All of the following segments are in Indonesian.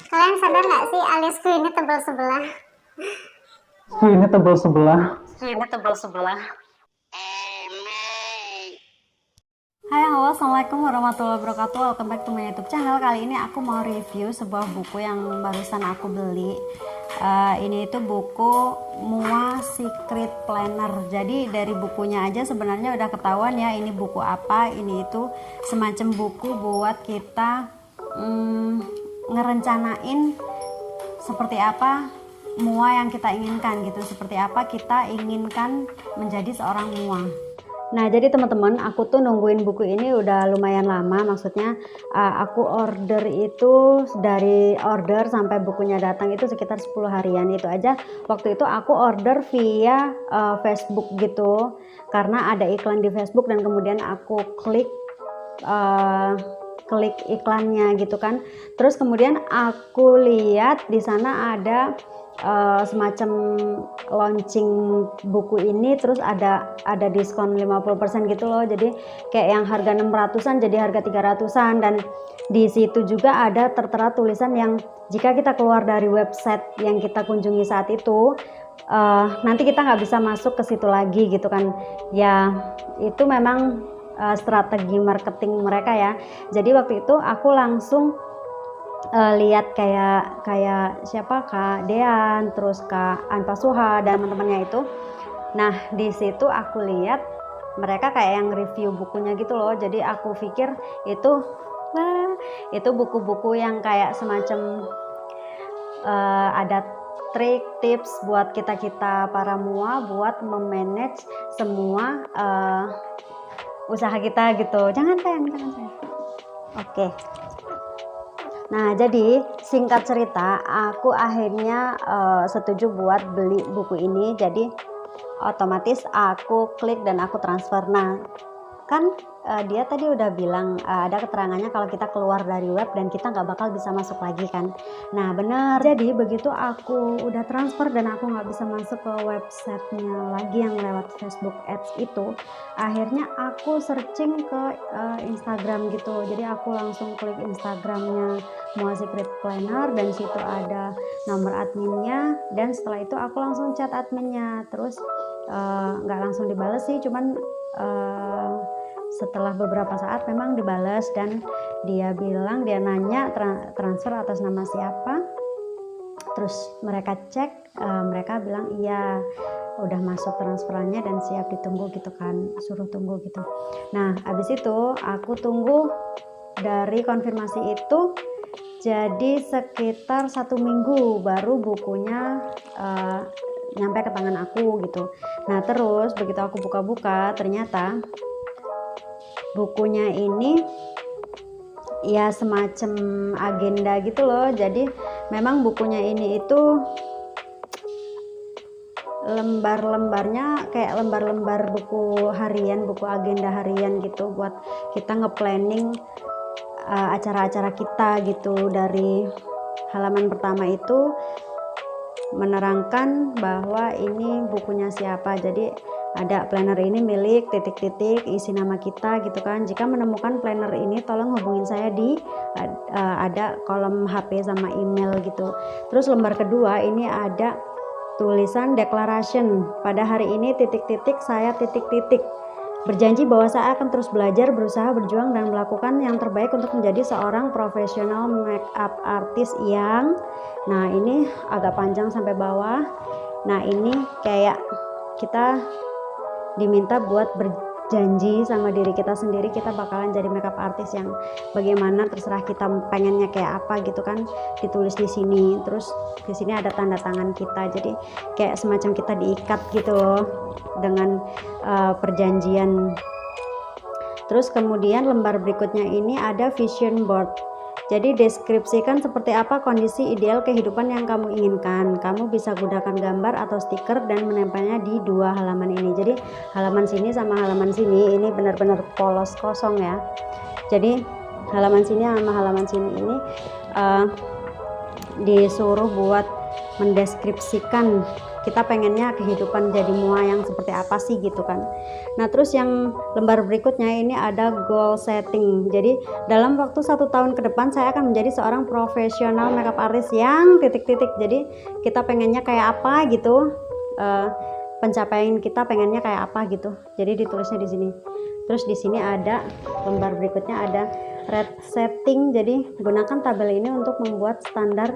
Kalian sadar nggak sih alisku ini tebal sebelah? Ini tebal sebelah. Ini tebal sebelah. Hai, halo, assalamualaikum warahmatullahi wabarakatuh. Welcome back to my YouTube channel. Kali ini aku mau review sebuah buku yang barusan aku beli. Ini itu buku Mua Secret Planner. Jadi dari bukunya aja sebenarnya udah ketahuan ya ini buku apa. Ini itu semacam buku buat kita ngerencanain seperti apa mua yang kita inginkan gitu, seperti apa kita inginkan menjadi seorang mua. Nah, jadi teman-teman, aku tuh nungguin buku ini udah lumayan lama. Maksudnya aku order itu, dari order sampai bukunya datang itu sekitar 10 harian. Itu aja waktu itu aku order via Facebook gitu, karena ada iklan di Facebook dan kemudian aku klik iklannya gitu kan. Terus kemudian aku lihat di sana ada semacam launching buku ini, terus ada diskon 50% gitu loh. Jadi kayak yang harga 600-an jadi harga 300-an, dan di situ juga ada tertera tulisan yang jika kita keluar dari website yang kita kunjungi saat itu nanti kita nggak bisa masuk ke situ lagi gitu kan. Ya itu memang strategi marketing mereka ya. Jadi waktu itu aku langsung lihat kayak siapa, Kak Dean, terus Kak Anpasuha dan teman-temannya itu. Nah di situ aku lihat mereka kayak yang review bukunya gitu loh. Jadi aku pikir itu buku-buku yang kayak semacam ada trik tips buat kita para mua buat memanage semua usaha kita gitu. Jangan sayang. Oke. Nah, jadi singkat cerita, aku akhirnya setuju buat beli buku ini. Jadi otomatis aku klik dan aku transfer. Nah, kan dia tadi udah bilang ada keterangannya kalau kita keluar dari web dan kita nggak bakal bisa masuk lagi kan. Nah bener, jadi begitu aku udah transfer dan aku nggak bisa masuk ke websitenya lagi yang lewat Facebook Ads itu, akhirnya aku searching ke Instagram gitu. Jadi aku langsung klik Instagramnya Mua Secret Planner dan situ ada nomor adminnya, dan setelah itu aku langsung chat adminnya. Terus nggak langsung dibales sih, cuman setelah beberapa saat memang dibales, dan dia nanya transfer atas nama siapa. Terus mereka cek, mereka bilang iya udah masuk transferannya dan siap ditunggu gitu kan, suruh tunggu gitu. Nah habis itu aku tunggu dari konfirmasi itu, jadi sekitar 1 minggu baru bukunya nyampe ke tangan aku gitu. Nah terus begitu aku buka-buka, ternyata bukunya ini ya semacam agenda gitu loh. Jadi memang bukunya ini itu lembar-lembarnya kayak lembar-lembar buku harian, buku agenda harian gitu, buat kita nge-planning acara-acara kita gitu. Dari halaman pertama itu menerangkan bahwa ini bukunya siapa. Jadi ada planner ini milik titik-titik, isi nama kita gitu kan. Jika menemukan planner ini tolong hubungin saya di ada kolom HP sama email gitu. Terus lembar kedua ini ada tulisan declaration. Pada hari ini titik-titik saya titik-titik berjanji bahwa saya akan terus belajar, berusaha, berjuang, dan melakukan yang terbaik untuk menjadi seorang profesional makeup artist yang, nah ini agak panjang sampai bawah. Nah ini kayak kita diminta buat berjanji sama diri kita sendiri, kita bakalan jadi makeup artist yang bagaimana, terserah kita pengennya kayak apa gitu kan, ditulis di sini. Terus di sini ada tanda tangan kita, jadi kayak semacam kita diikat gitu loh dengan perjanjian. Terus kemudian lembar berikutnya ini ada vision board. Jadi deskripsikan seperti apa kondisi ideal kehidupan yang kamu inginkan. Kamu bisa gunakan gambar atau stiker dan menempelnya di 2 halaman ini. Jadi halaman sini sama halaman sini ini benar-benar polos kosong ya. Jadi halaman sini sama halaman sini ini disuruh buat mendeskripsikan kita pengennya kehidupan jadi mua yang seperti apa sih gitu kan. Nah terus yang lembar berikutnya ini ada goal setting. Jadi dalam waktu 1 tahun ke depan saya akan menjadi seorang profesional makeup artist yang titik-titik. Jadi kita pengennya kayak apa gitu, pencapaian kita pengennya kayak apa gitu. Jadi ditulisnya di sini. Terus di sini ada lembar berikutnya ada rate setting. Jadi gunakan tabel ini untuk membuat standar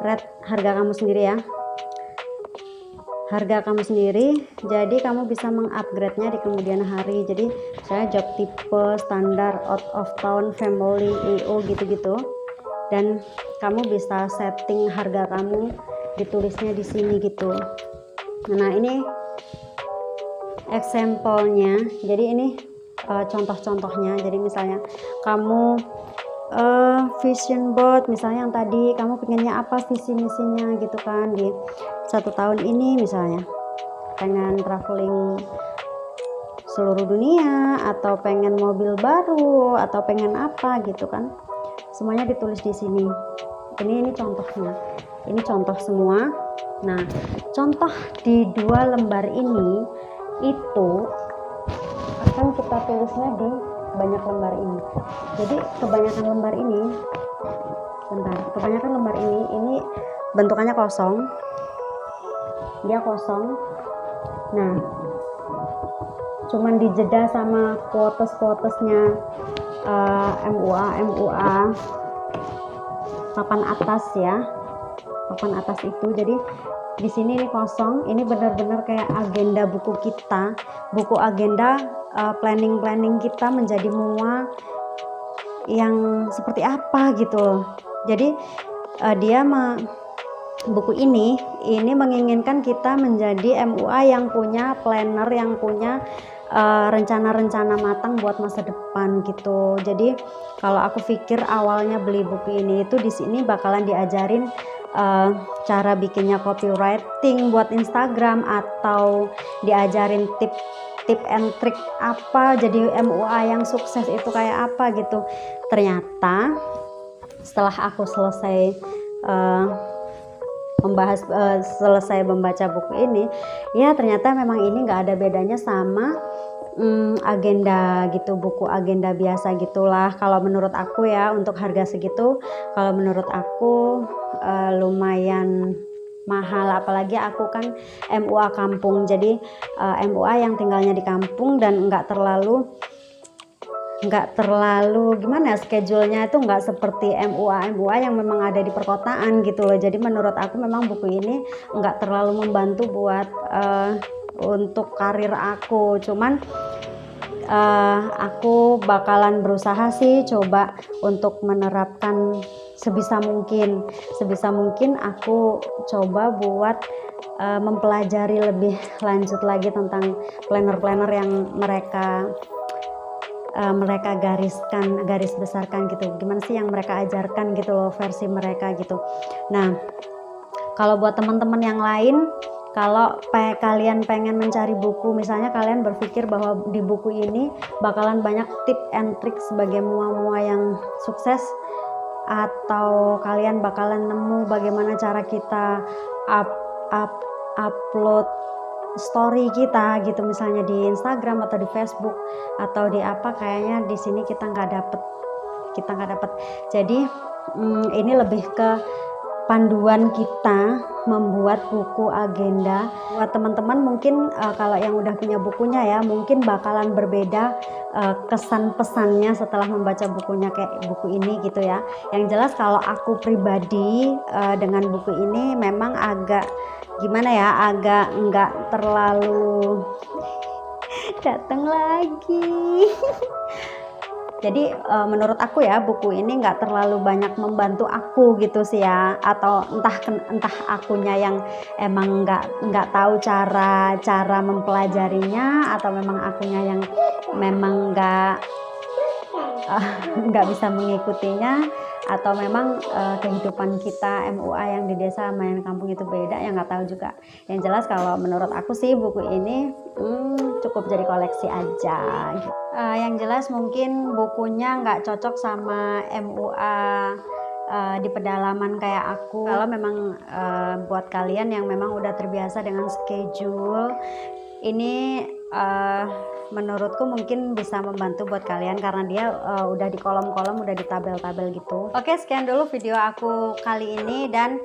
rate harga kamu sendiri ya. Harga kamu sendiri, jadi kamu bisa mengupgrade-nya di kemudian hari. Jadi saya job tipe, standar, out of town, family, EO gitu-gitu. Dan kamu bisa setting harga kamu, ditulisnya di sini gitu. Nah ini example-nya. Jadi ini contoh-contohnya. Jadi misalnya kamu vision board, misalnya yang tadi kamu pengennya apa visi misinya gitu kan di 1 tahun ini, misalnya pengen traveling seluruh dunia atau pengen mobil baru atau pengen apa gitu kan, semuanya ditulis di sini. Ini contohnya, ini contoh semua. Nah contoh di 2 lembar ini itu akan kita tulisnya di banyak lembar ini. Jadi kebanyakan lembar ini ini bentukannya kosong, dia kosong. Nah cuman dijeda sama quotes-quotesnya MUA papan atas ya, papan atas itu. Jadi di sini ini kosong, ini benar-benar kayak agenda buku kita, buku agenda planning kita menjadi mua yang seperti apa gitu loh. Jadi buku ini menginginkan kita menjadi MUA yang punya planner, yang punya rencana-rencana matang buat masa depan gitu. Jadi kalau aku pikir awalnya beli buku ini itu di sini bakalan diajarin cara bikinnya copywriting buat Instagram, atau diajarin tip and trick apa jadi MUA yang sukses itu kayak apa gitu. Ternyata setelah aku selesai selesai membaca buku ini, ya ternyata memang ini nggak ada bedanya sama agenda gitu, buku agenda biasa gitulah. Kalau menurut aku ya, untuk harga segitu kalau menurut aku lumayan mahal, apalagi aku kan MUA kampung. Jadi MUA yang tinggalnya di kampung dan nggak terlalu gimana ya, schedule-nya itu nggak seperti MUA yang memang ada di perkotaan gitu loh. Jadi menurut aku memang buku ini nggak terlalu membantu buat untuk karir aku. Cuman aku bakalan berusaha sih coba untuk menerapkan sebisa mungkin aku coba buat mempelajari lebih lanjut lagi tentang planner yang mereka garis besarkan gitu, gimana sih yang mereka ajarkan gitu loh, versi mereka gitu. Nah kalau buat teman-teman yang lain, kalau kalian pengen mencari buku, misalnya kalian berpikir bahwa di buku ini bakalan banyak tip and trick sebagai mua-mua yang sukses, atau kalian bakalan nemu bagaimana cara kita upload story kita gitu, misalnya di Instagram atau di Facebook atau di apa, kayaknya di sini kita nggak dapet. Jadi ini lebih ke panduan kita membuat buku agenda. Buat teman-teman mungkin kalau yang udah punya bukunya ya, mungkin bakalan berbeda kesan pesannya setelah membaca bukunya kayak buku ini gitu ya. Yang jelas kalau aku pribadi dengan buku ini memang agak gimana ya, agak nggak terlalu datang lagi. Jadi menurut aku ya, buku ini nggak terlalu banyak membantu aku gitu sih ya, atau entah akunya yang emang nggak tahu cara mempelajarinya, atau memang akunya yang memang nggak bisa mengikutinya, atau memang kehidupan kita MUA yang di desa sama yang kampung itu beda, yang nggak tahu juga. Yang jelas kalau menurut aku sih buku ini cukup jadi koleksi aja gitu. Yang jelas mungkin bukunya nggak cocok sama MUA di pedalaman kayak aku. Kalau memang buat kalian yang memang udah terbiasa dengan schedule ini, menurutku mungkin bisa membantu buat kalian karena dia udah di kolom-kolom, udah di tabel-tabel gitu. Oke, sekian dulu video aku kali ini, dan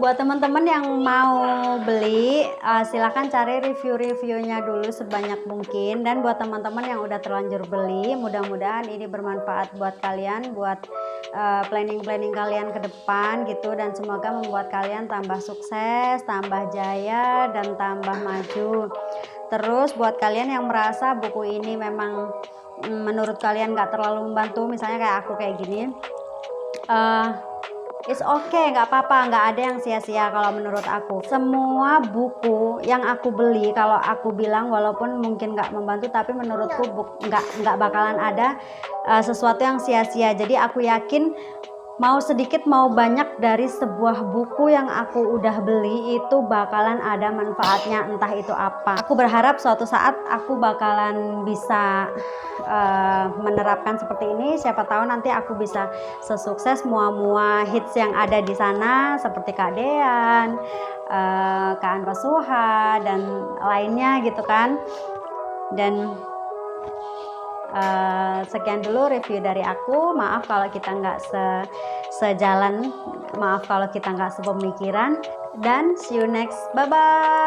buat teman-teman yang mau beli silahkan cari review-reviewnya dulu sebanyak mungkin, dan buat teman-teman yang udah terlanjur beli, mudah-mudahan ini bermanfaat buat kalian, buat planning-planning kalian ke depan gitu, dan semoga membuat kalian tambah sukses, tambah jaya, dan tambah maju. Terus buat kalian yang merasa buku ini memang menurut kalian gak terlalu membantu, misalnya kayak aku kayak gini, it's okay, nggak apa-apa, nggak ada yang sia-sia kalau menurut aku. Semua buku yang aku beli, kalau aku bilang walaupun mungkin nggak membantu, tapi menurutku nggak bakalan ada sesuatu yang sia-sia. Jadi aku yakin mau sedikit mau banyak dari sebuah buku yang aku udah beli itu bakalan ada manfaatnya, entah itu apa. Aku berharap suatu saat aku bakalan bisa menerapkan seperti ini. Siapa tahu nanti aku bisa sesukses mua hits yang ada di sana seperti Kak Dean, Kak Anpa Suha, dan lainnya gitu kan. Dan sekian dulu review dari aku. Maaf kalau kita nggak sejalan, maaf kalau kita nggak sepemikiran, dan see you next, bye bye.